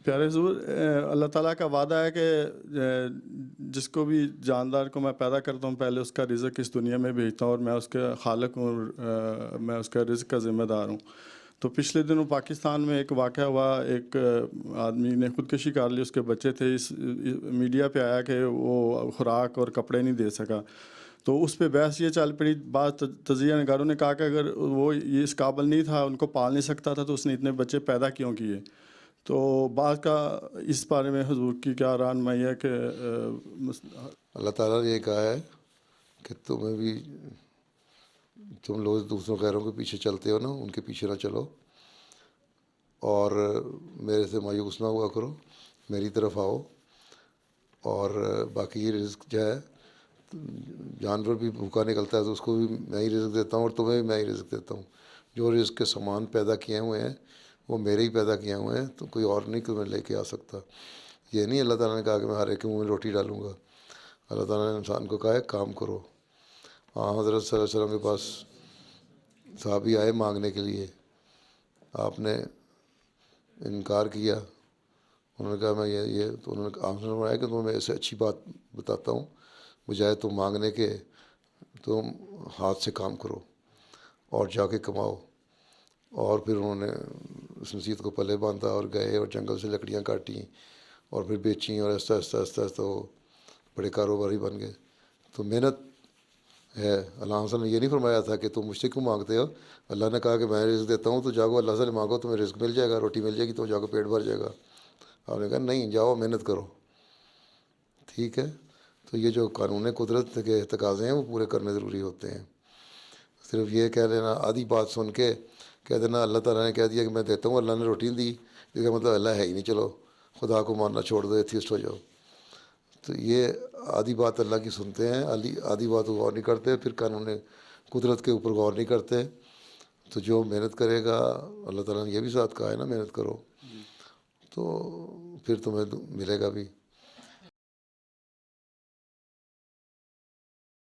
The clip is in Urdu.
پیارے حضور، اللہ تعالیٰ کا وعدہ ہے کہ جس کو بھی جاندار کو میں پیدا کرتا ہوں پہلے اس کا رزق اس دنیا میں بھیجتا ہوں، اور میں اس کا خالق ہوں، اور میں اس کا رزق کا ذمہ دار ہوں۔ تو پچھلے دنوں پاکستان میں ایک واقعہ ہوا، ایک آدمی نے خودکشی کر لی، اس کے بچے تھے، اس میڈیا پہ آیا کہ وہ خوراک اور کپڑے نہیں دے سکا۔ تو اس پہ بحث یہ چل پڑی، بعض تجزیہ نگاروں نے کہا کہ اگر وہ یہ اس قابل نہیں تھا، ان کو پال نہیں سکتا تھا، تو اس نے اتنے بچے پیدا کیوں کیے؟ تو بعض کا اس بارے میں حضور کی کیا رہنمائی ہے کہ اللہ تعالیٰ نے یہ کہا ہے کہ تمہیں بھی، تم لوگ دوسروں غیروں کے پیچھے چلتے ہو نا، ان کے پیچھے نہ چلو، اور میرے سے مایوس نہ ہوا کرو، میری طرف آؤ۔ اور باقی یہ رزق جو ہے، جانور بھی بھوکا نکلتا ہے تو اس کو بھی میں ہی رزق دیتا ہوں، اور تمہیں بھی میں ہی رزق دیتا ہوں۔ جو رزق کے سامان پیدا کیے ہوئے ہیں وہ میرے ہی پیدا کیے ہوئے ہیں، تو کوئی اور نہیں تمہیں لے کے آ سکتا۔ یہ نہیں اللہ تعالیٰ نے کہا کہ میں ہر ایک کے منہ میں روٹی ڈالوں گا۔ اللہ تعالیٰ نے انسان کو کہا ہے کام کرو۔ ہاں، حضرت صلی اللہ علیہ وسلم کے پاس صحابی آئے مانگنے کے لیے، آپ نے انکار کیا، انہوں نے کہا میں یہ تو انہوں نے آپ نے فرمایا کہ تمہیں ایسے اچھی بات بتاتا ہوں، بجائے تم مانگنے کے تم ہاتھ سے کام کرو اور جا کے کماؤ۔ اور پھر انہوں نے اس نصیحت کو پلے باندھا اور گئے اور جنگل سے لکڑیاں کاٹیں اور پھر بیچیں، اور آہستہ آہستہ آہستہ آہستہ وہ بڑے کاروباری بن گئے۔ تو محنت ہے۔ اللہ حسن نے یہ نہیں فرمایا تھا کہ تم مجھ سے کیوں مانگتے ہو، اللہ نے کہا کہ میں رزق دیتا ہوں تو جاؤ اللہ سے مانگو، تمہیں رزق مل جائے گا، روٹی مل جائے گی تو جاؤ پیٹ بھر جائے گا۔ آپ نے کہا نہیں، جاؤ محنت کرو۔ ٹھیک ہے، تو یہ جو قانون قدرت کے تقاضے ہیں وہ پورے کرنے ضروری ہوتے ہیں۔ صرف یہ کہہ دینا، آدھی بات سن کے کہہ دینا اللہ تعالیٰ نے کہہ دیا کہ میں دیتا ہوں، اللہ نے روٹی دی، اس کا مطلب اللہ ہے ہی نہیں، چلو خدا کو ماننا چھوڑ دو، ایتھیسٹ ہو جاؤ۔ تو یہ آدھی بات اللہ کی سنتے ہیں، آدھی بات کو غور نہیں کرتے، پھر قانون قدرت کے اوپر غور نہیں کرتے۔ تو جو محنت کرے گا، اللہ تعالیٰ نے یہ بھی ساتھ کہا ہے نا محنت کرو، تو پھر تمہیں ملے گا بھی۔